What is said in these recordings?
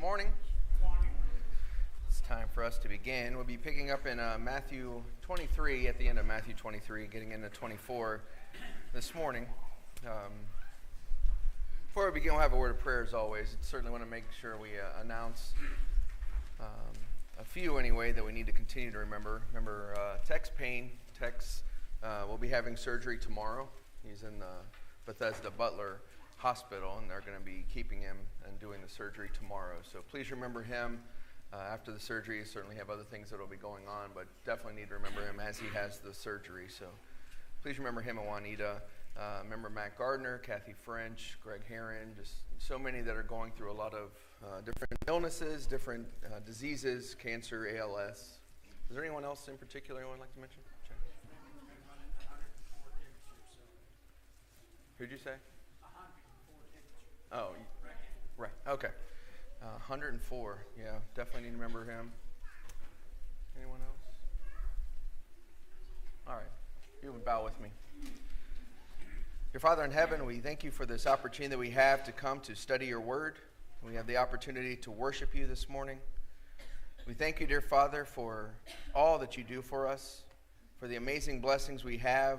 morning. It's time for us to begin. We'll be picking up in Matthew 23, at the end of Matthew 23, getting into 24 this morning. Before we begin, we'll have a word of prayer as always. I certainly want to make sure we announce a few anyway that we need to continue to remember. Remember, Tex Payne. Tex will be having surgery tomorrow. He's in the Bethesda Butler Hospital, and they're going to be keeping him and doing the surgery tomorrow. So please remember him. After the surgery, you certainly have other things that will be going on, but definitely need to remember him as he has the surgery. So please remember him and Juanita. Remember Matt Gardner, Kathy French, Greg Herron, just so many that are going through a lot of different illnesses, different diseases, cancer, ALS. Is there anyone else in particular you would like to mention? Who'd you say? 104. Oh, right. Okay. 104. Yeah, definitely need to remember him. Anyone else? All right. You would bow with me. Dear Father in heaven, we thank you for this opportunity that we have to come to study your word. We have the opportunity to worship you this morning. We thank you, dear Father, for all that you do for us, for the amazing blessings we have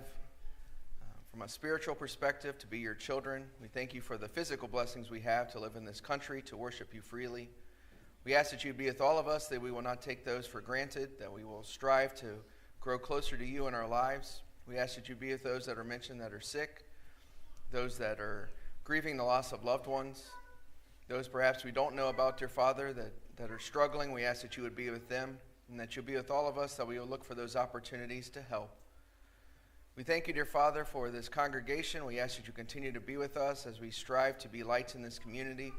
from a spiritual perspective to be your children. We thank you for the physical blessings we have to live in this country, to worship you freely. We ask that you be with all of us, that we will not take those for granted, that we will strive to grow closer to you in our lives. We ask that you be with those that are mentioned that are sick, those that are grieving the loss of loved ones, those perhaps we don't know about, dear Father, that are struggling. We ask that you would be with them, and that you'll be with all of us, that we will look for those opportunities to help. We thank you, dear Father, for this congregation. We ask that you continue to be with us as we strive to be lights in this community,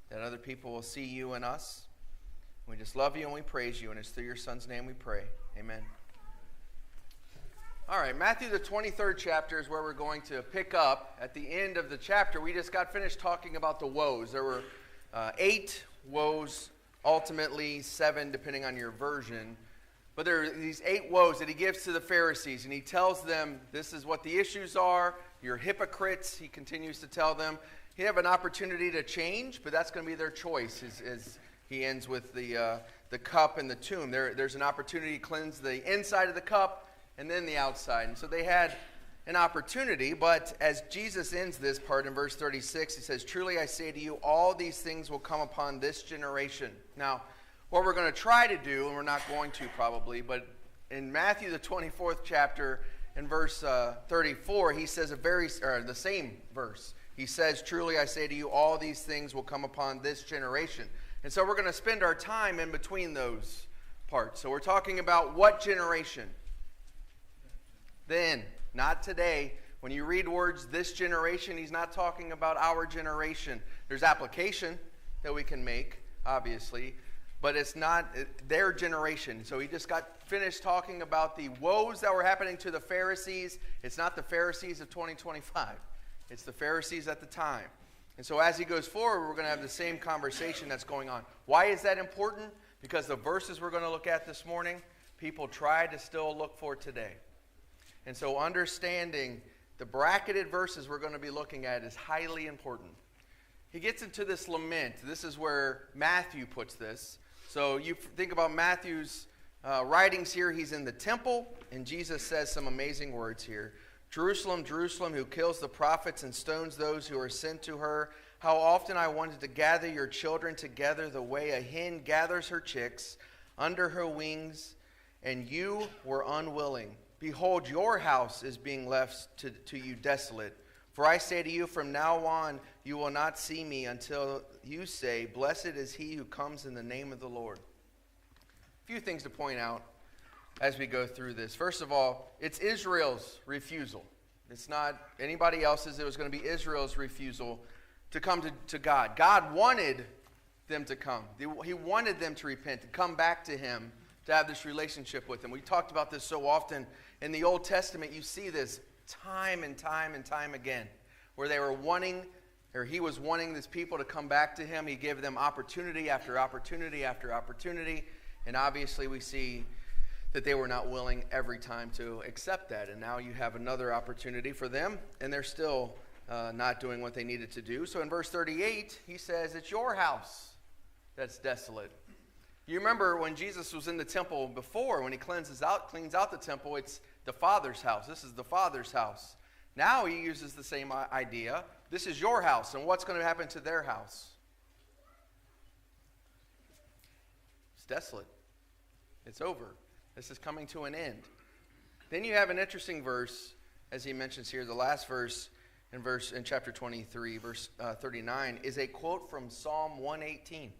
that other people will see you in us. We just love you and we praise you, and it's through your Son's name we pray. Amen. All right, Matthew, the 23rd chapter is where we're going to pick up. At the end of the chapter, we just got finished talking about the woes. There were 8 woes, ultimately 7, depending on your version. But there are these 8 woes that he gives to the Pharisees, and he tells them this is what the issues are. You're hypocrites, he continues to tell them. You have an opportunity to change, but that's going to be their choice, as he ends with the cup and the tomb. There's an opportunity to cleanse the inside of the cup and then the outside. And so they had an opportunity, but as Jesus ends this part in verse 36, he says, "Truly I say to you, all these things will come upon this generation." Now, what we're going to try to do, and we're not going to probably, but in Matthew the 24th chapter, in verse 34, he says the same verse. He says, "Truly I say to you, all these things will come upon this generation." And so we're going to spend our time in between those parts. So we're talking about what generation? Then, not today. When you read words, this generation, he's not talking about our generation. There's application that we can make, obviously, but it's not their generation. So he just got finished talking about the woes that were happening to the Pharisees. It's not the Pharisees of 2025. It's the Pharisees at the time. And so as he goes forward, we're going to have the same conversation that's going on. Why is that important? Because the verses we're going to look at this morning, people try to still look for today. And so understanding the bracketed verses we're going to be looking at is highly important. He gets into this lament. This is where Matthew puts this. So you think about Matthew's writings here. He's in the temple, and Jesus says some amazing words here. "Jerusalem, Jerusalem, who kills the prophets and stones those who are sent to her. How often I wanted to gather your children together the way a hen gathers her chicks under her wings, and you were unwilling. Behold, your house is being left to you desolate. For I say to you, from now on, you will not see me until you say, 'Blessed is he who comes in the name of the Lord.'" A few things to point out as we go through this. First of all, it's Israel's refusal. It's not anybody else's. It was going to be Israel's refusal to come to God. God wanted them to come. He wanted them to repent, to come back to him, to have this relationship with him. We talked about this so often. In the Old Testament, you see this time and time and time again, where they were wanting, or he was wanting this people to come back to him. He gave them opportunity after opportunity after opportunity, and obviously we see that they were not willing every time to accept that. And now you have another opportunity for them, and they're still not doing what they needed to do. So in verse 38, he says, "It's your house that's desolate. You remember when Jesus was in the temple before, when he cleans out the temple, it's the Father's house. This is the Father's house. Now he uses the same idea. This is your house, and what's going to happen to their house? It's desolate. It's over. This is coming to an end. Then you have an interesting verse, as he mentions here. The last verse in chapter 23, verse 39, is a quote from Psalm 118.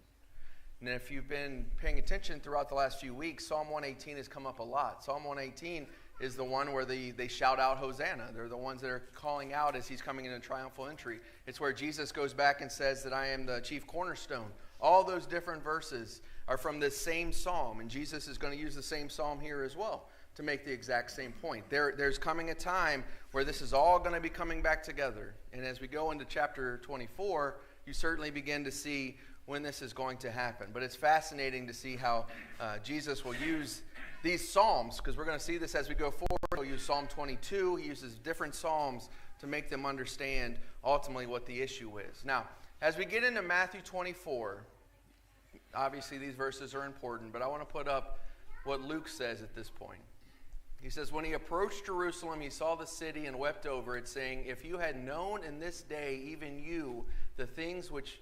And if you've been paying attention throughout the last few weeks, Psalm 118 has come up a lot. Psalm 118 is the one where they shout out Hosanna. They're the ones that are calling out as he's coming in a triumphal entry. It's where Jesus goes back and says that I am the chief cornerstone. All those different verses are from this same psalm, and Jesus is going to use the same psalm here as well to make the exact same point. There's coming a time where this is all going to be coming back together. And as we go into chapter 24, you certainly begin to see when this is going to happen. But it's fascinating to see how Jesus will use these psalms, because we're going to see this as we go forward. He'll use Psalm 22. He uses different psalms to make them understand ultimately what the issue is. Now, as we get into Matthew 24, obviously these verses are important, but I want to put up what Luke says at this point. He says, when he approached Jerusalem, he saw the city and wept over it, saying, if you had known in this day, even you, the things which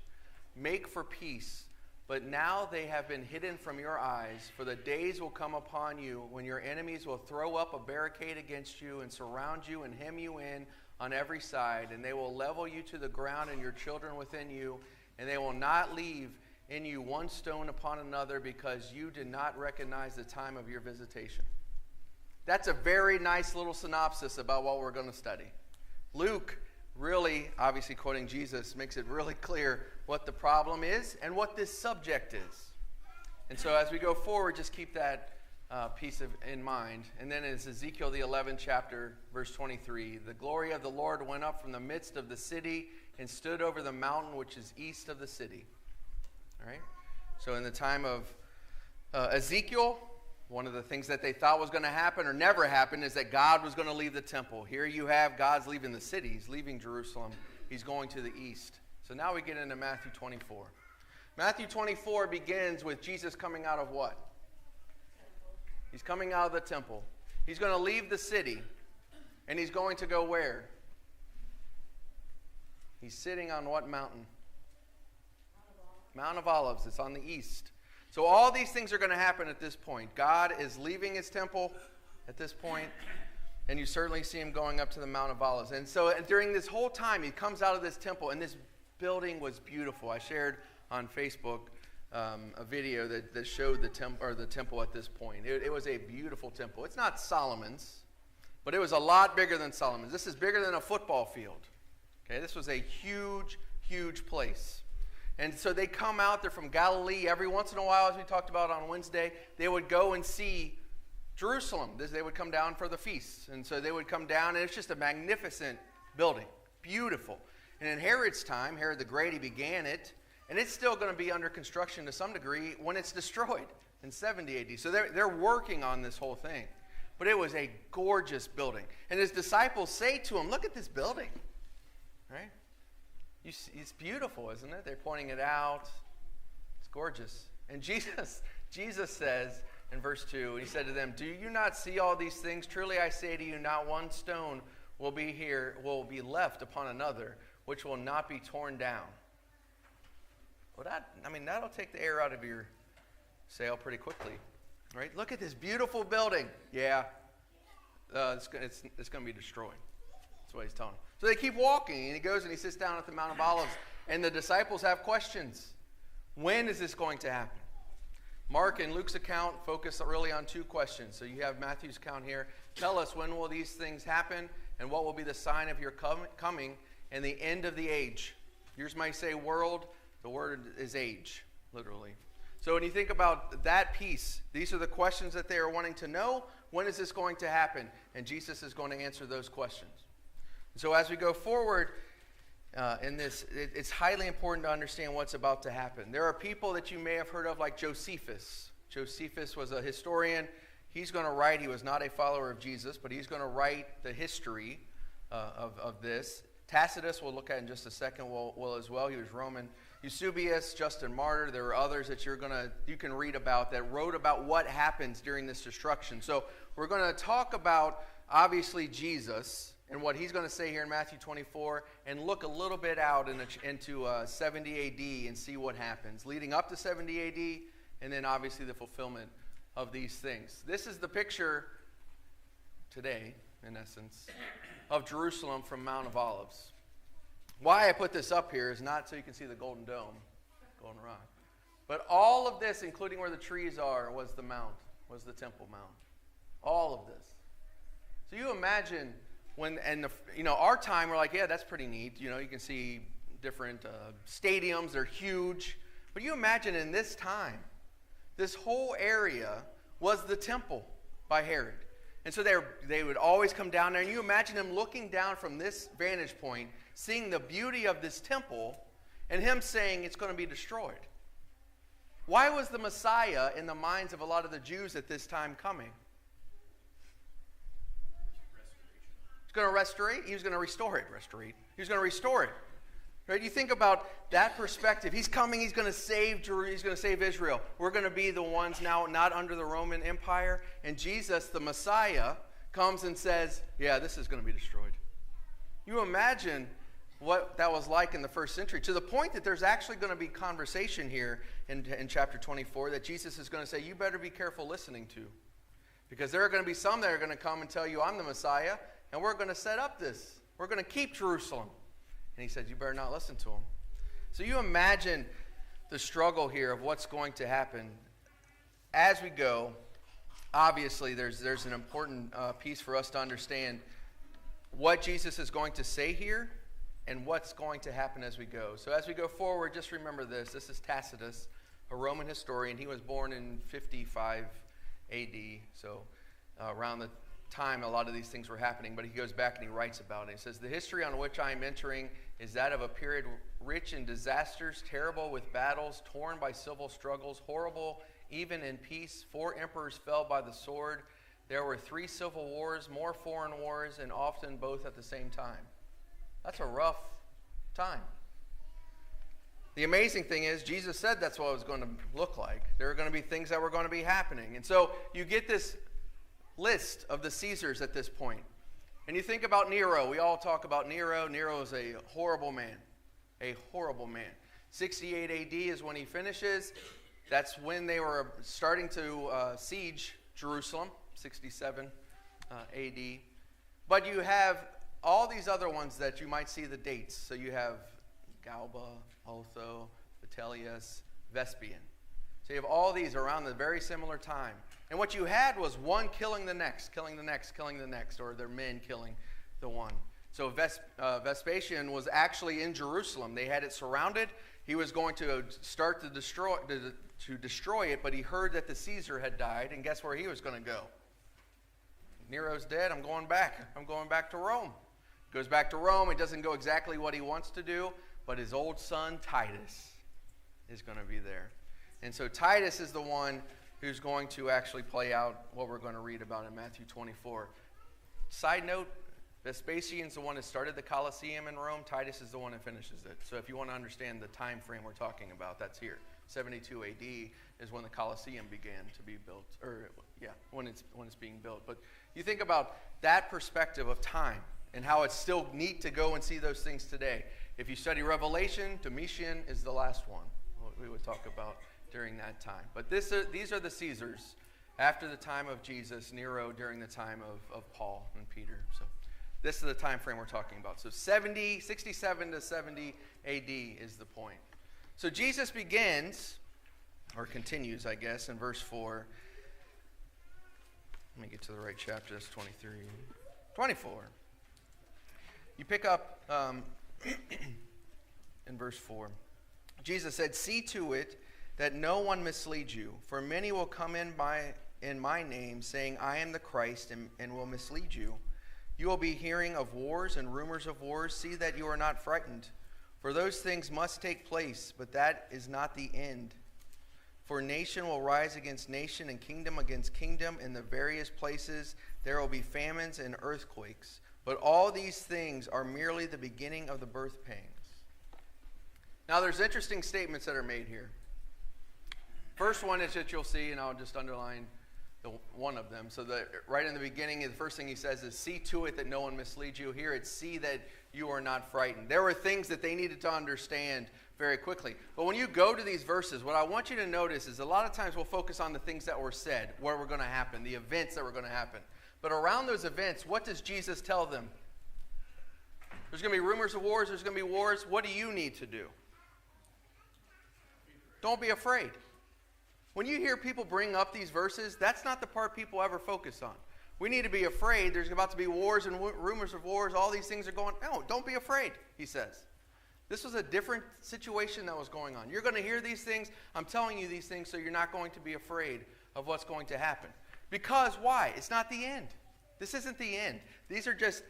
make for peace, but now they have been hidden from your eyes, for the days will come upon you when your enemies will throw up a barricade against you and surround you and hem you in on every side, and they will level you to the ground and your children within you, and they will not leave in you one stone upon another, because you did not recognize the time of your visitation. That's a very nice little synopsis about what we're going to study. Luke, really, obviously quoting Jesus, makes it really clear what the problem is and what this subject is. And so as we go forward, just keep that piece in mind. And then it's Ezekiel, the 11th chapter, verse 23. The glory of the Lord went up from the midst of the city and stood over the mountain which is east of the city. All right? So in the time of Ezekiel, one of the things that they thought was going to happen or never happen is that God was going to leave the temple. Here you have God's leaving the city. He's leaving Jerusalem. He's going to the east. So now we get into Matthew 24. Matthew 24 begins with Jesus coming out of what? He's coming out of the temple. He's going to leave the city. And he's going to go where? He's sitting on what mountain? Mount of Olives. It's on the east. So all these things are going to happen at this point. God is leaving his temple at this point, and you certainly see him going up to the Mount of Olives. And so during this whole time, he comes out of this temple, and this building was beautiful. I shared on Facebook a video that showed the temple at this point. It was a beautiful temple. It's not Solomon's, but it was a lot bigger than Solomon's. This is bigger than a football field. Okay, this was a huge, huge place. And so they come out, they're from Galilee. Every once in a while, as we talked about on Wednesday, they would go and see Jerusalem. They would come down for the feasts. And so they would come down, and it's just a magnificent building. Beautiful. And in Herod's time, Herod the Great, he began it. And it's still going to be under construction to some degree when it's destroyed in 70 AD. So they're working on this whole thing. But it was a gorgeous building. And his disciples say to him, look at this building. Right? It's beautiful, isn't it? They're pointing it out. It's gorgeous. And Jesus says in verse 2, he said to them, do you not see all these things? Truly I say to you, not one stone will be left upon another, which will not be torn down. Well, that'll take the air out of your sail pretty quickly. Right? Look at this beautiful building. Yeah. It's going to be destroyed. That's what he's telling them. So they keep walking, and he goes and he sits down at the Mount of Olives, and the disciples have questions. When is this going to happen? Mark and Luke's account focus really on two questions. So you have Matthew's account here. Tell us, when will these things happen, and what will be the sign of your coming and the end of the age? Yours might say world. The word is age, literally. So when you think about that piece, these are the questions that they are wanting to know. When is this going to happen? And Jesus is going to answer those questions. So as we go forward in this, it's highly important to understand what's about to happen. There are people that you may have heard of like Josephus. Josephus was a historian. He's going to write, he was not a follower of Jesus, but he's going to write the history of this. Tacitus, we'll look at in just a second, will as well. He was Roman Eusebius, Justin Martyr. There are others that you can read about that wrote about what happens during this destruction. So we're going to talk about, obviously, Jesus and what he's going to say here in Matthew 24, and look a little bit out into 70 AD and see what happens, leading up to 70 AD, and then obviously the fulfillment of these things. This is the picture today, in essence, of Jerusalem from Mount of Olives. Why I put this up here is not so you can see the Golden Dome, Golden Rock. But all of this, including where the trees are, was the mount, was the Temple Mount. All of this. So you imagine our time, we're like, yeah, that's pretty neat. You can see different stadiums, they're huge. But you imagine in this time, this whole area was the temple by Herod. And so they would always come down there, and you imagine him looking down from this vantage point, seeing the beauty of this temple, and him saying it's going to be destroyed. Why was the Messiah in the minds of a lot of the Jews at this time coming? He's going to restore it. He was going to restore it. He was going to restore it. Right? You think about that perspective. He's coming. He's going to save Jerusalem. He's going to save Israel. We're going to be the ones now not under the Roman Empire. And Jesus, the Messiah, comes and says, yeah, this is going to be destroyed. You imagine what that was like in the first century, to the point that there's actually going to be conversation here in chapter 24 that Jesus is going to say, you better be careful listening to. Because there are going to be some that are going to come and tell you, I'm the Messiah, and we're going to set up this. We're going to keep Jerusalem. And he said, you better not listen to him. So you imagine the struggle here of what's going to happen. As we go, obviously there's an important piece for us to understand what Jesus is going to say here and what's going to happen as we go. So as we go forward, just remember this. This is Tacitus, a Roman historian. He was born in 55 AD, so around the time a lot of these things were happening, but he goes back and he writes about it. He says, the history on which I am entering is that of a period rich in disasters, terrible with battles, torn by civil struggles, horrible even in peace. 4 emperors fell by the sword. There were 3 civil wars, more foreign wars, and often both at the same time. That's a rough time. The amazing thing is, Jesus said that's what it was going to look like. There are going to be things that were going to be happening. And so you get this list of the Caesars at this point. And you think about Nero. We all talk about Nero. Nero is a horrible man. A horrible man. 68 AD is when he finishes. That's when they were starting to siege Jerusalem, 67 AD. But you have all these other ones that you might see the dates. So you have Galba, Otho, Vitellius, Vespasian. So you have all these around the very similar time. And what you had was one killing the next, or their men killing the one. So Vespasian was actually in Jerusalem. They had it surrounded. He was going to start to destroy it, but he heard that the Caesar had died, and guess where he was going to go? Nero's dead. I'm going back. I'm going back to Rome. Goes back to Rome. It doesn't go exactly what he wants to do, but his old son Titus is going to be there. And so Titus is the one who's going to actually play out what we're going to read about in Matthew 24. Side note, Vespasian's the one that started the Colosseum in Rome. Titus is the one that finishes it. So if you want to understand the time frame we're talking about, that's here. 72 AD is when the Colosseum began to be built, when it's being built. But you think about that perspective of time and how it's still neat to go and see those things today. If you study Revelation, Domitian is the last one we would talk about during that time. But these are the Caesars after the time of Jesus, Nero during the time of Paul and Peter. So this is the time frame we're talking about. So 67 to 70 AD is the point. So Jesus begins, or continues, I guess, in verse 4. Let me get to the right chapter. That's 23. 24. You pick up in verse 4. Jesus said, see to it that no one misleads you, for many will come in my name, saying, I am the Christ, and will mislead you. You will be hearing of wars and rumors of wars. See that you are not frightened, for those things must take place, but that is not the end. For nation will rise against nation, and kingdom against kingdom. In the various places there will be famines and earthquakes. But all these things are merely the beginning of the birth pangs. Now, there's interesting statements that are made here. First one is that you'll see, and I'll just underline one of them. So right in the beginning, the first thing he says is, see to it that no one misleads you. Here it's, see that you are not frightened. There were things that they needed to understand very quickly. But when you go to these verses, what I want you to notice is a lot of times we'll focus on the things that were said, what were going to happen, the events that were going to happen. But around those events, what does Jesus tell them? There's going to be rumors of wars. There's going to be wars. What do you need to do? Don't be afraid. When you hear people bring up these verses, that's not the part people ever focus on. We need to be afraid. There's about to be wars and rumors of wars. All these things are going. No, don't be afraid, he says. This was a different situation that was going on. You're going to hear these things. I'm telling you these things so you're not going to be afraid of what's going to happen. Because why? It's not the end. This isn't the end. These are just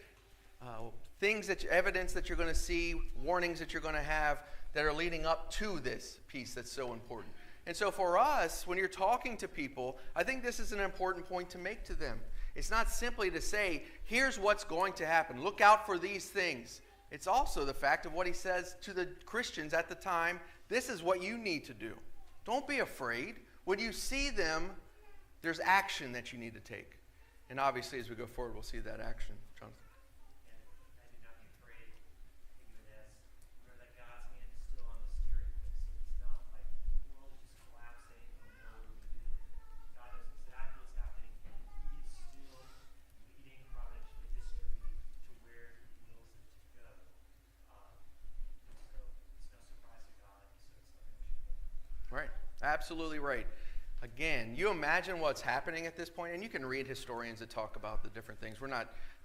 things evidence that you're going to see, warnings that you're going to have that are leading up to this piece that's so important. And so for us, when you're talking to people, I think this is an important point to make to them. It's not simply to say, here's what's going to happen. Look out for these things. It's also the fact of what he says to the Christians at the time. This is what you need to do. Don't be afraid. When you see them, there's action that you need to take. And obviously, as we go forward, we'll see that action. Jonathan. Right. Absolutely right. Again, you imagine what's happening at this point, and you can read historians that talk about the different things.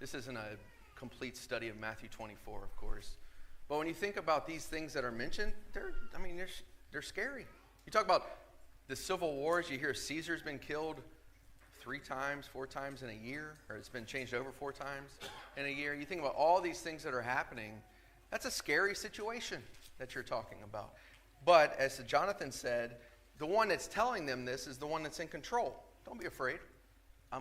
This isn't a complete study of Matthew 24, of course. But when you think about these things that are mentioned, they're scary. You talk about the civil wars, you hear Caesar's been killed 3 times, 4 times in a year, or it's been changed over 4 times in a year. You think about all these things that are happening, that's a scary situation that you're talking about. But as Jonathan said, the one that's telling them this is the one that's in control. Don't be afraid.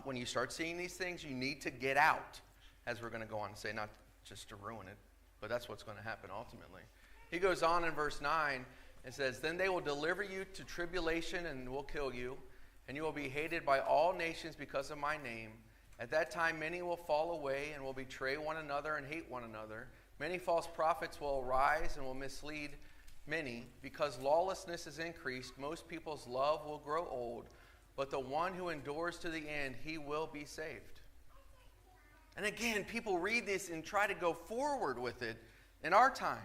When you start seeing these things, you need to get out, as we're going to go on and say, not just to ruin it, but that's what's going to happen ultimately. He goes on in verse 9 and says, then they will deliver you to tribulation and will kill you, and you will be hated by all nations because of my name. At that time many will fall away and will betray one another and hate one another. Many false prophets will arise and will mislead many. Because lawlessness is increased, most people's love will grow old, but the one who endures to the end, he will be saved. And again, people read this and try to go forward with it in our time.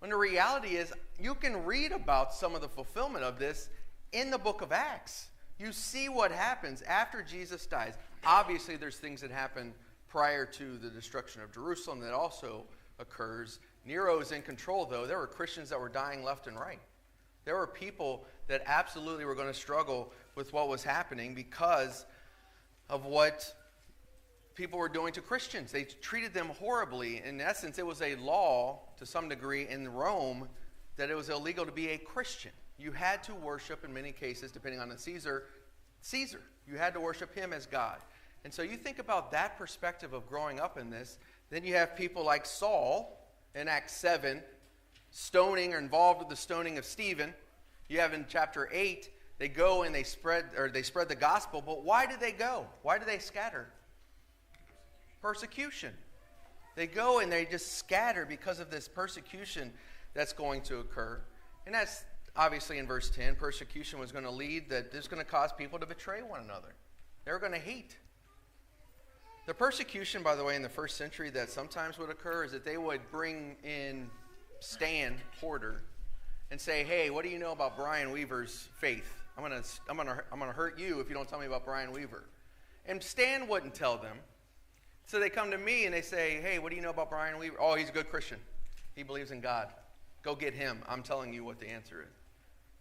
When the reality is, you can read about some of the fulfillment of this in the book of Acts. You see what happens after Jesus dies. Obviously, there's things that happen prior to the destruction of Jerusalem that also occurs. Nero is in control, though. There were Christians that were dying left and right. There were people that absolutely were going to struggle with what was happening because of what people were doing to Christians. They treated them horribly. In essence, it was a law to some degree in Rome that it was illegal to be a Christian. You had to worship, in many cases, depending on the Caesar. You had to worship him as God. And so you think about that perspective of growing up in this. Then you have people like Saul in Acts 7, stoning or involved with the stoning of Stephen. You have in chapter 8, they go and they spread the gospel. But why did they go? Why do they scatter? Persecution. They go and they just scatter because of this persecution that's going to occur. And that's obviously in verse 10, persecution was going to lead that this is going to cause people to betray one another. They were going to hate. The persecution, by the way, in the first century that sometimes would occur is that they would bring in Stan Porter and say, hey, what do you know about Brian Weaver's faith? I'm gonna hurt you if you don't tell me about Brian Weaver. And Stan wouldn't tell them. So they come to me and they say, hey, what do you know about Brian Weaver? Oh, he's a good Christian. He believes in God. Go get him. I'm telling you what the answer is.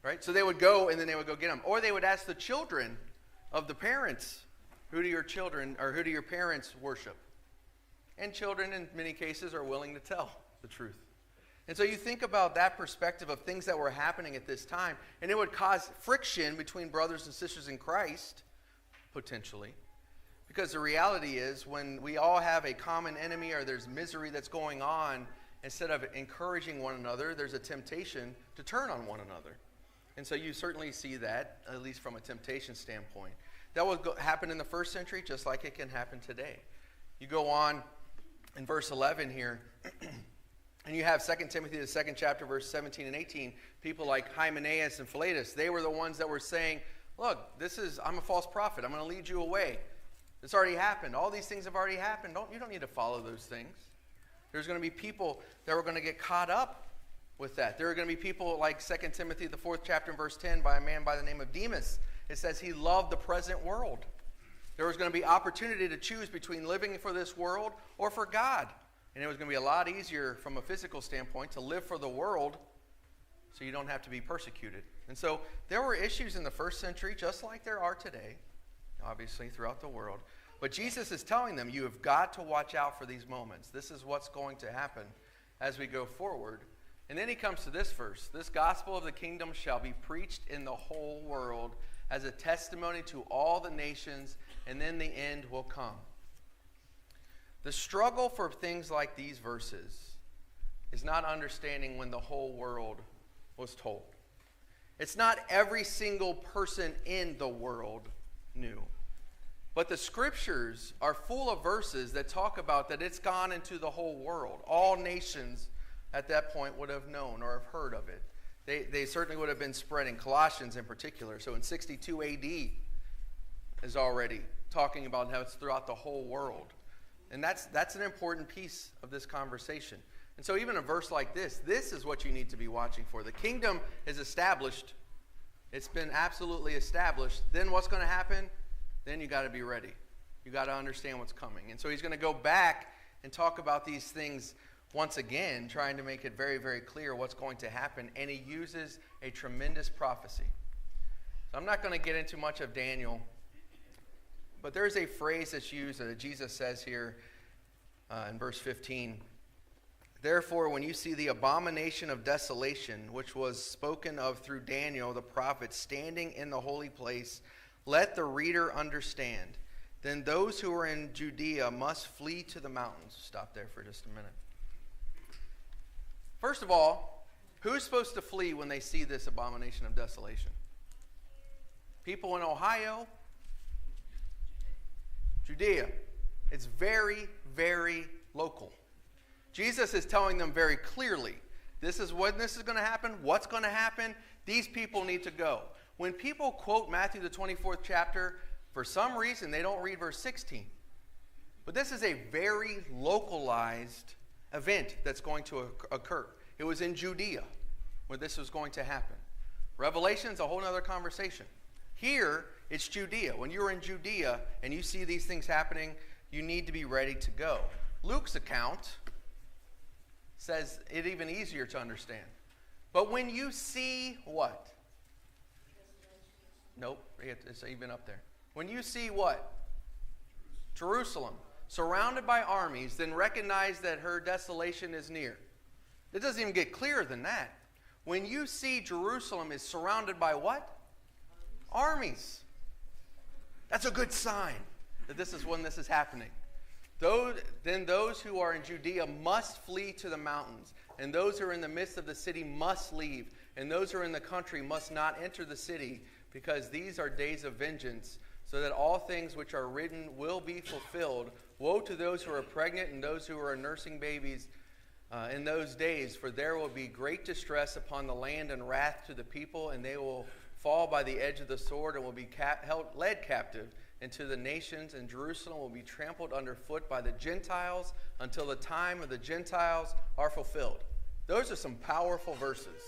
Right? So they would go and then they would go get him. Or they would ask the children of the parents, who do your children or who do your parents worship? And children in many cases are willing to tell the truth. And so you think about that perspective of things that were happening at this time, and it would cause friction between brothers and sisters in Christ, potentially. Because the reality is when we all have a common enemy or there's misery that's going on instead of encouraging one another, there's a temptation to turn on one another. And so you certainly see that, at least from a temptation standpoint. That will happen in the first century just like it can happen today. You go on in verse 11 here, and you have 2 Timothy, the 2nd chapter, verse 17 and 18. People like Hymenaeus and Philetus, they were the ones that were saying, look, I'm a false prophet. I'm going to lead you away. It's already happened. All these things have already happened. You don't need to follow those things. There's going to be people that are going to get caught up with that. There are going to be people like 2 Timothy, the 4th chapter, verse 10, by a man by the name of Demas. It says he loved the present world. There was going to be opportunity to choose between living for this world or for God. And it was going to be a lot easier from a physical standpoint to live for the world so you don't have to be persecuted. And so there were issues in the first century just like there are today, obviously throughout the world. But Jesus is telling them, you have got to watch out for these moments. This is what's going to happen as we go forward. And then he comes to this verse. This gospel of the kingdom shall be preached in the whole world as a testimony to all the nations, and then the end will come. The struggle for things like these verses is not understanding when the whole world was told. It's not every single person in the world knew. But the scriptures are full of verses that talk about that it's gone into the whole world. All nations at that point would have known or have heard of it. They certainly would have been spreading, Colossians in particular. So in 62 AD is already talking about how it's throughout the whole world. And that's an important piece of this conversation. And so even a verse like this is what you need to be watching for. The kingdom is established. It's been absolutely established. Then what's going to happen? Then you got to be ready. You got to understand what's coming. And so he's going to go back and talk about these things once again, trying to make it very, very clear what's going to happen. And he uses a tremendous prophecy. So I'm not going to get into much of Daniel, but there's a phrase that's used that Jesus says here in verse 15. Therefore, when you see the abomination of desolation, which was spoken of through Daniel the prophet, standing in the holy place, let the reader understand. Then those who are in Judea must flee to the mountains. Stop there for just a minute. First of all, who's supposed to flee when they see this abomination of desolation? People in Ohio? Judea. It's very, very local. Jesus is telling them very clearly, this is when this is going to happen, what's going to happen. These people need to go. When people quote Matthew the 24th chapter, for some reason they don't read verse 16. But this is a very localized event that's going to occur. It was in Judea where this was going to happen. Revelation is a whole other conversation. Here, it's Judea. When you're in Judea and you see these things happening, you need to be ready to go. Luke's account says it even easier to understand. But when you see what? Nope, it's even up there. When you see what? Jerusalem, surrounded by armies, then recognize that her desolation is near. It doesn't even get clearer than that. When you see Jerusalem is surrounded by what? Armies. That's a good sign that this is when this is happening. Then those who are in Judea must flee to the mountains, and those who are in the midst of the city must leave, and those who are in the country must not enter the city, because these are days of vengeance, so that all things which are written will be fulfilled. Woe to those who are pregnant and those who are nursing babies in those days, for there will be great distress upon the land and wrath to the people, and they will fall by the edge of the sword and will be led captive into the nations, and Jerusalem will be trampled underfoot by the Gentiles until the time of the Gentiles are fulfilled. Those are some powerful verses.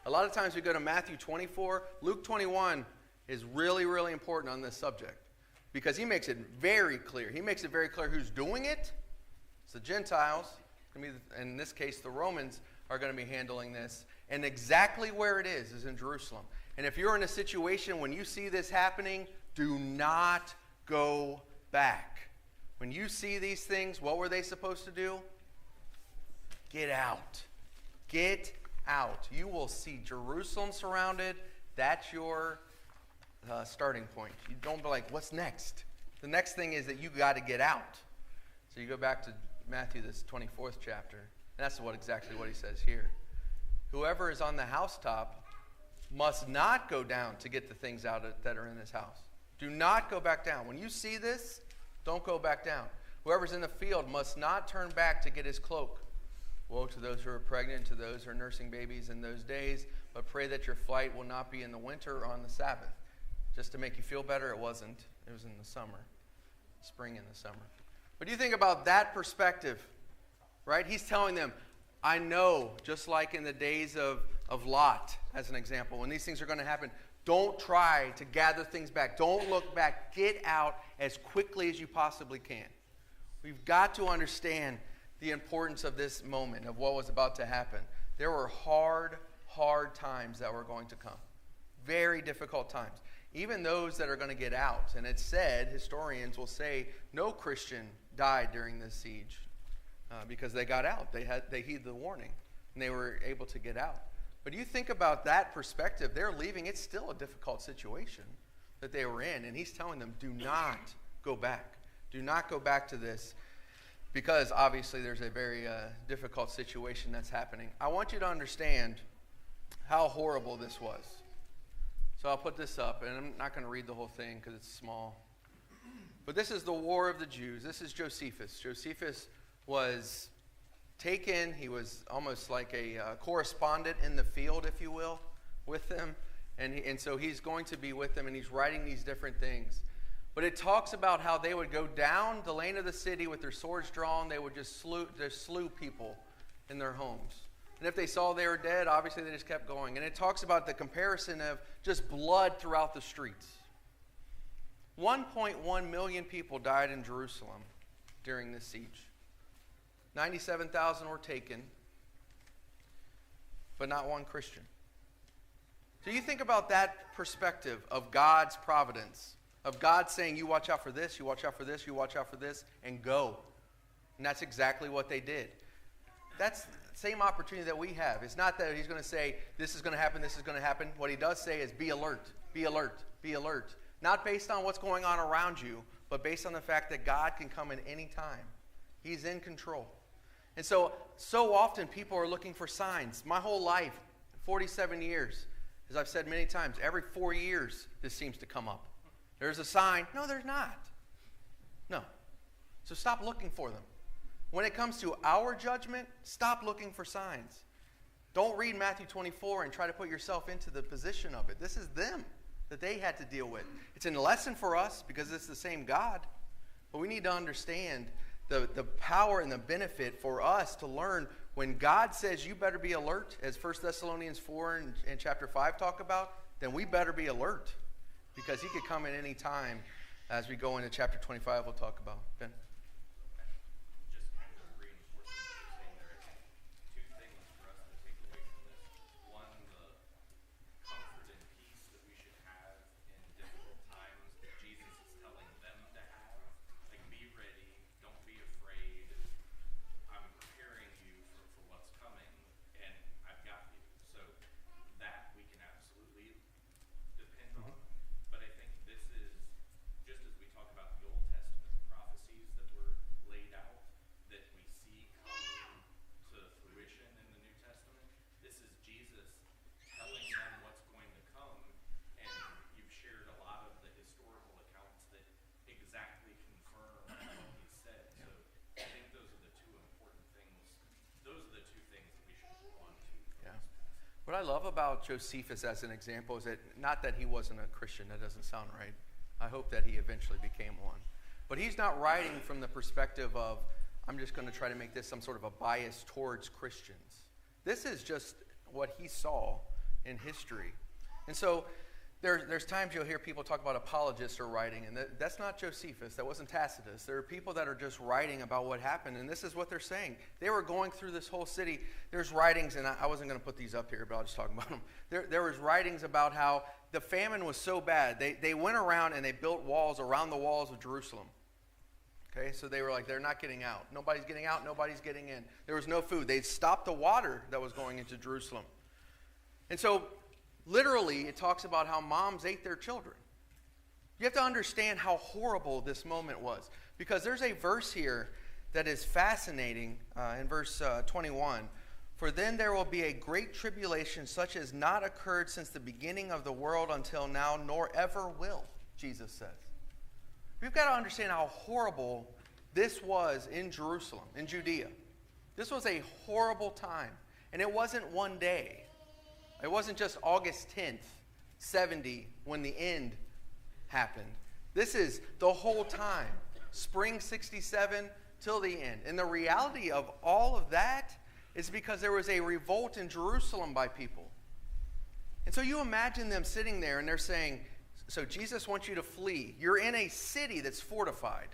A lot of times we go to Matthew 24. Luke 21 is really, really important on this subject because he makes it very clear. He makes it very clear who's doing it. It's the Gentiles. In this case, the Romans are going to be handling this. And exactly where it is in Jerusalem. And if you're in a situation when you see this happening, do not go back. When you see these things, what were they supposed to do? Get out. Get out. You will see Jerusalem surrounded. That's your starting point. You don't be like, what's next? The next thing is that you got to get out. So you go back to Matthew, this 24th chapter. And that's exactly what he says here. Whoever is on the housetop must not go down to get the things out that are in his house. Do not go back down. When you see this, don't go back down. Whoever's in the field must not turn back to get his cloak. Woe to those who are pregnant, to those who are nursing babies in those days, but pray that your flight will not be in the winter or on the Sabbath. Just to make you feel better, it wasn't. It was in the summer. Spring in the summer. But you think about that perspective, right? He's telling them, I know, just like in the days of Lot, as an example, when these things are going to happen, don't try to gather things back. Don't look back. Get out as quickly as you possibly can. We've got to understand the importance of this moment, of what was about to happen. There were hard times that were going to come. Very difficult times. Even those that are going to get out. And it's said, historians will say, no Christian died during this siege because they got out. They heeded the warning, and they were able to get out. But you think about that perspective, they're leaving. It's still a difficult situation that they were in. And he's telling them, do not go back. Do not go back to this, because obviously there's a very difficult situation that's happening. I want you to understand how horrible this was. So I'll put this up, and I'm not going to read the whole thing because it's small. But this is the War of the Jews. This is Josephus. Josephus was taken. He was almost like a correspondent in the field, if you will, with them. And so he's going to be with them, and he's writing these different things. But it talks about how they would go down the lane of the city with their swords drawn. They would just slew people in their homes. And if they saw they were dead, obviously they just kept going. And it talks about the comparison of just blood throughout the streets. 1.1 million people died in Jerusalem during this siege. 97,000 were taken, but not one Christian. So you think about that perspective of God's providence, of God saying, you watch out for this, you watch out for this, you watch out for this, and go. And that's exactly what they did. That's the same opportunity that we have. It's not that he's going to say, this is going to happen, this is going to happen. What he does say is, be alert, be alert, be alert. Not based on what's going on around you, but based on the fact that God can come in any time. He's in control. And so often people are looking for signs. My whole life, 47 years, as I've said many times, every 4 years this seems to come up. There's a sign. No, there's not. No. So stop looking for them. When it comes to our judgment, stop looking for signs. Don't read Matthew 24 and try to put yourself into the position of it. This is them that they had to deal with. It's a lesson for us because it's the same God. But we need to understand the power and the benefit for us to learn when God says you better be alert, as 1 Thessalonians 4 and chapter 5 talk about, then we better be alert because he could come at any time. As we go into chapter 25, we'll talk about. Ben? What I love about Josephus as an example is that not that he wasn't a Christian, that doesn't sound right. I hope that he eventually became one. But he's not writing from the perspective of, I'm just going to try to make this some sort of a bias towards Christians. This is just what he saw in history. And so there's times you'll hear people talk about apologists are writing, and that's not Josephus. That wasn't Tacitus. There are people that are just writing about what happened, and this is what they're saying. They were going through this whole city. There's writings, and I wasn't going to put these up here, but I'll just talk about them. There was writings about how the famine was so bad. They went around and they built walls around the walls of Jerusalem. Okay, so they were like, they're not getting out. Nobody's getting out. Nobody's getting in. There was no food. They stopped the water that was going into Jerusalem. And so literally, it talks about how moms ate their children. You have to understand how horrible this moment was. Because there's a verse here that is fascinating in verse 21. For then there will be a great tribulation such as not occurred since the beginning of the world until now, nor ever will, Jesus says. We've got to understand how horrible this was in Jerusalem, in Judea. This was a horrible time. And it wasn't one day. It wasn't just August 10th, 70, when the end happened. This is the whole time. Spring 67 till the end. And the reality of all of that is because there was a revolt in Jerusalem by people. And so you imagine them sitting there and they're saying, so Jesus wants you to flee. You're in a city that's fortified.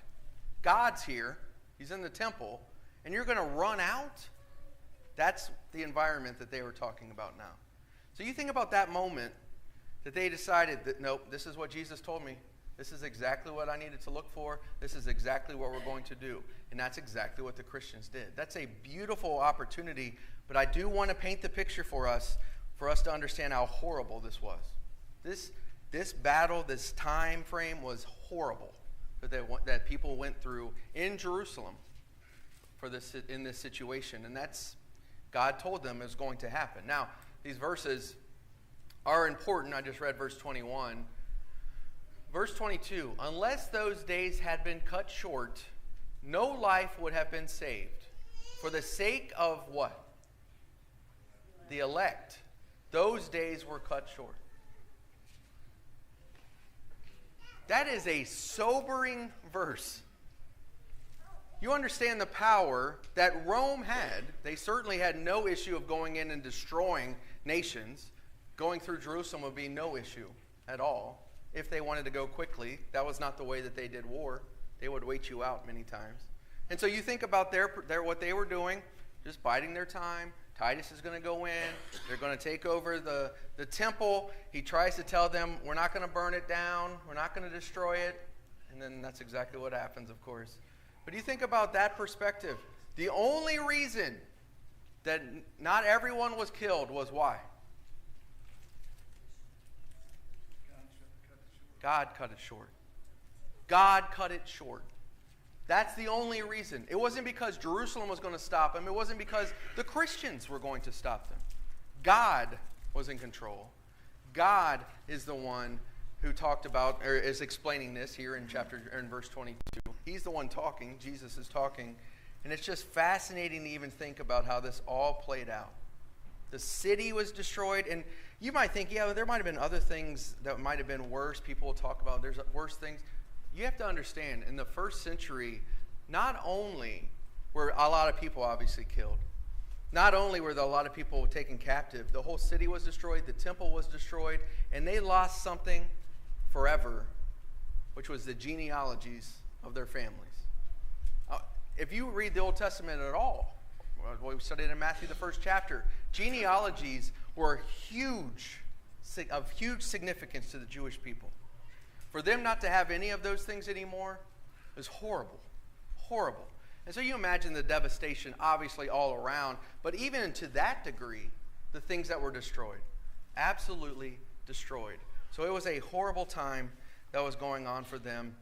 God's here. He's in the temple. And you're going to run out? That's the environment that they were talking about now. So you think about that moment that they decided that, nope, this is what Jesus told me. This is exactly what I needed to look for. This is exactly what we're going to do. And that's exactly what the Christians did. That's a beautiful opportunity, but I do want to paint the picture for us to understand how horrible this was. This battle, this time frame was horrible that people went through in Jerusalem in this situation. And that's, God told them, is going to happen. Now, these verses are important. I just read verse 21. Verse 22, unless those days had been cut short, no life would have been saved. For the sake of what? The elect. Those days were cut short. That is a sobering verse. You understand the power that Rome had. They certainly had no issue of going in and destroying nations. Going through Jerusalem would be no issue at all. If they wanted to go quickly, that was not the way that they did war. They would wait you out many times. And so you think about what they were doing, just biding their time. Titus is going to go in. They're going to take over the temple. He tries to tell them, we're not going to burn it down. We're not going to destroy it. And then that's exactly what happens, of course. But you think about that perspective. The only reason that not everyone was killed was why? God cut it short. God cut it short. That's the only reason. It wasn't because Jerusalem was going to stop them. It wasn't because the Christians were going to stop them. God was in control. God is the one who talked about, or is explaining this here in verse 22. He's the one talking. Jesus is talking. And it's just fascinating to even think about how this all played out. The city was destroyed, and you might think, yeah, there might have been other things that might have been worse. People will talk about there's worse things. You have to understand, in the first century, not only were a lot of people obviously killed, not only were there a lot of people taken captive, the whole city was destroyed, the temple was destroyed, and they lost something forever, which was the genealogies of their families. If you read the Old Testament at all, we studied in Matthew, the first chapter, genealogies were of huge significance to the Jewish people. For them not to have any of those things anymore is horrible, horrible. And so you imagine the devastation obviously all around, but even to that degree, the things that were destroyed, absolutely destroyed. So it was a horrible time that was going on for them.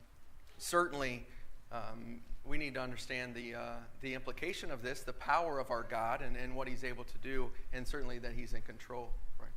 Certainly, we need to understand the implication of this, the power of our God and what he's able to do, and certainly that he's in control. Right.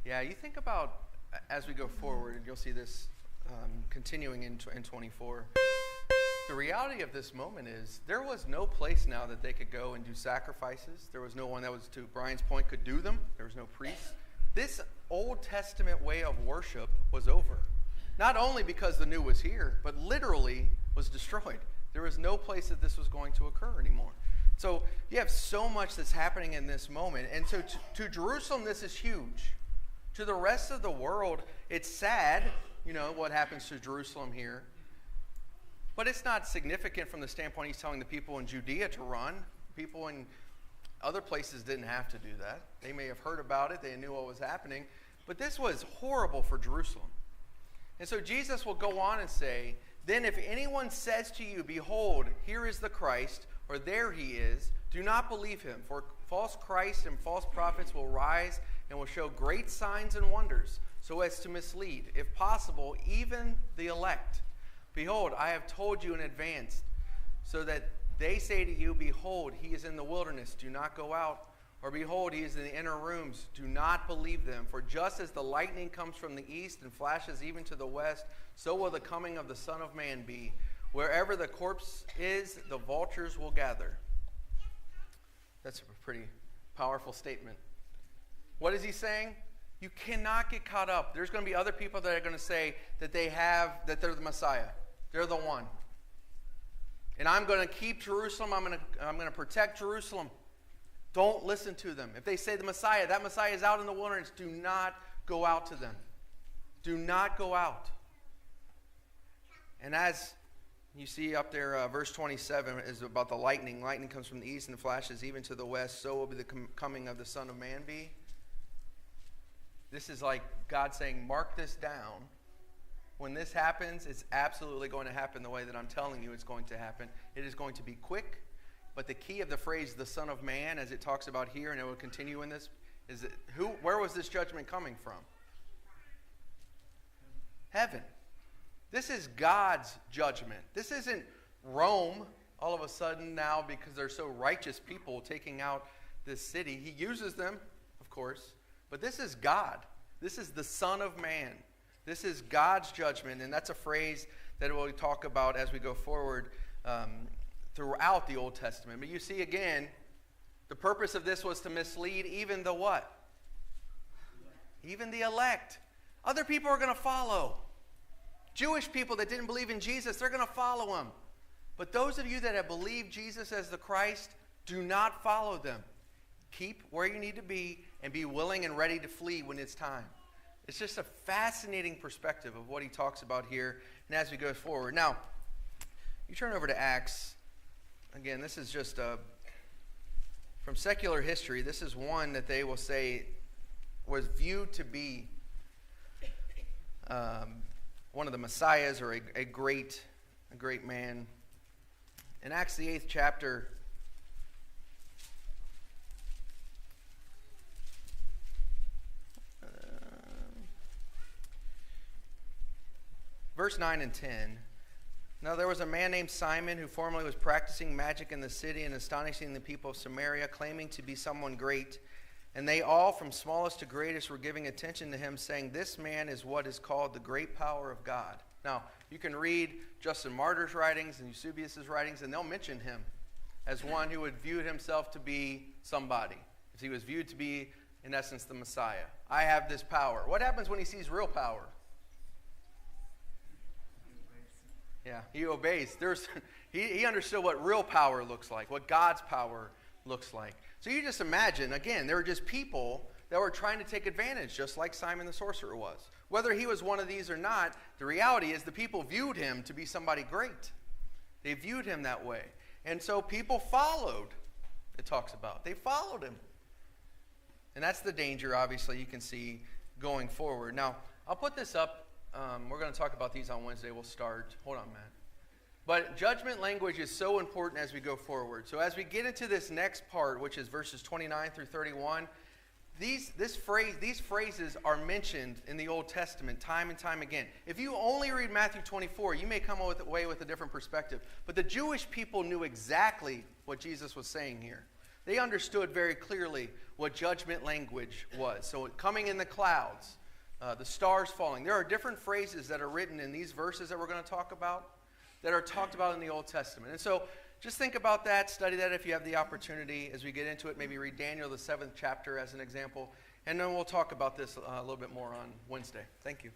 Yeah, you think about, as we go forward, and you'll see this continuing in 24, the reality of this moment is there was no place now that they could go and do sacrifices. There was no one that was, to Brian's point, could do them. There was no priest. This Old Testament way of worship was over. Not only because the new was here, but literally was destroyed. There was no place that this was going to occur anymore. So you have so much that's happening in this moment. And so to Jerusalem, this is huge. To the rest of the world, it's sad what happens to Jerusalem here. But it's not significant from the standpoint he's telling the people in Judea to run. People in other places didn't have to do that. They may have heard about it. They knew what was happening. But this was horrible for Jerusalem. And so Jesus will go on and say, then if anyone says to you, behold, here is the Christ, or there he is, do not believe him. For false Christs and false prophets will rise and will show great signs and wonders, so as to mislead, if possible, even the elect. Behold, I have told you in advance, so that they say to you, behold, he is in the wilderness, do not go out. Or behold, he is in the inner rooms, do not believe them. For just as the lightning comes from the east and flashes even to the west, so will the coming of the Son of Man be. Wherever the corpse is, the vultures will gather. That's a pretty powerful statement. What is he saying? You cannot get caught up. There's going to be other people that are going to say that they're the Messiah. They're the one. And I'm going to keep Jerusalem. I'm going to protect Jerusalem. Don't listen to them. If they say the Messiah, that Messiah is out in the wilderness, do not go out to them. Do not go out. And as you see up there, verse 27 is about the lightning. Lightning comes from the east and flashes even to the west. So will be the coming of the Son of Man be. This is like God saying, mark this down. When this happens, it's absolutely going to happen the way that I'm telling you it's going to happen. It is going to be quick. But the key of the phrase, the Son of Man, as it talks about here, and it will continue in this, is that where was this judgment coming from? Heaven. This is God's judgment. This isn't Rome all of a sudden now because they're so righteous people taking out this city. He uses them, of course, but this is God. This is the Son of Man. This is God's judgment, and that's a phrase that we'll talk about as we go forward throughout the Old Testament. But you see again, the purpose of this was to mislead even the what? Even the elect. Other people are going to follow. Jewish people that didn't believe in Jesus, they're going to follow him. But those of you that have believed Jesus as the Christ, do not follow them. Keep where you need to be and be willing and ready to flee when it's time. It's just a fascinating perspective of what he talks about here and as we go forward. Now, you turn over to Acts. Again, this is just from secular history. This is one that they will say was viewed to be one of the messiahs or a great man. In Acts the 8th chapter, verse 9 and 10. Now there was a man named Simon who formerly was practicing magic in the city and astonishing the people of Samaria, claiming to be someone great. And they all, from smallest to greatest, were giving attention to him, saying, this man is what is called the great power of God. Now, you can read Justin Martyr's writings and Eusebius' writings, and they'll mention him as one who would view himself to be somebody. If he was viewed to be, in essence, the Messiah. I have this power. What happens when he sees real power? Yeah, he obeys. He understood what real power looks like, what God's power looks like. So you just imagine, again, there were just people that were trying to take advantage, just like Simon the sorcerer was. Whether he was one of these or not, the reality is the people viewed him to be somebody great. They viewed him that way. And so people followed, it talks about. They followed him. And that's the danger, obviously, you can see going forward. Now, I'll put this up. We're going to talk about these on Wednesday. We'll start. Hold on, Matt. But judgment language is so important as we go forward. So as we get into this next part, which is verses 29 through 31, these phrases are mentioned in the Old Testament time and time again. If you only read Matthew 24, you may come away with a different perspective. But the Jewish people knew exactly what Jesus was saying here. They understood very clearly what judgment language was. So coming in the clouds, the stars falling. There are different phrases that are written in these verses that we're going to talk about that are talked about in the Old Testament. And so just think about that, study that if you have the opportunity. As we get into it, maybe read Daniel, the 7th chapter as an example. And then we'll talk about this a little bit more on Wednesday. Thank you.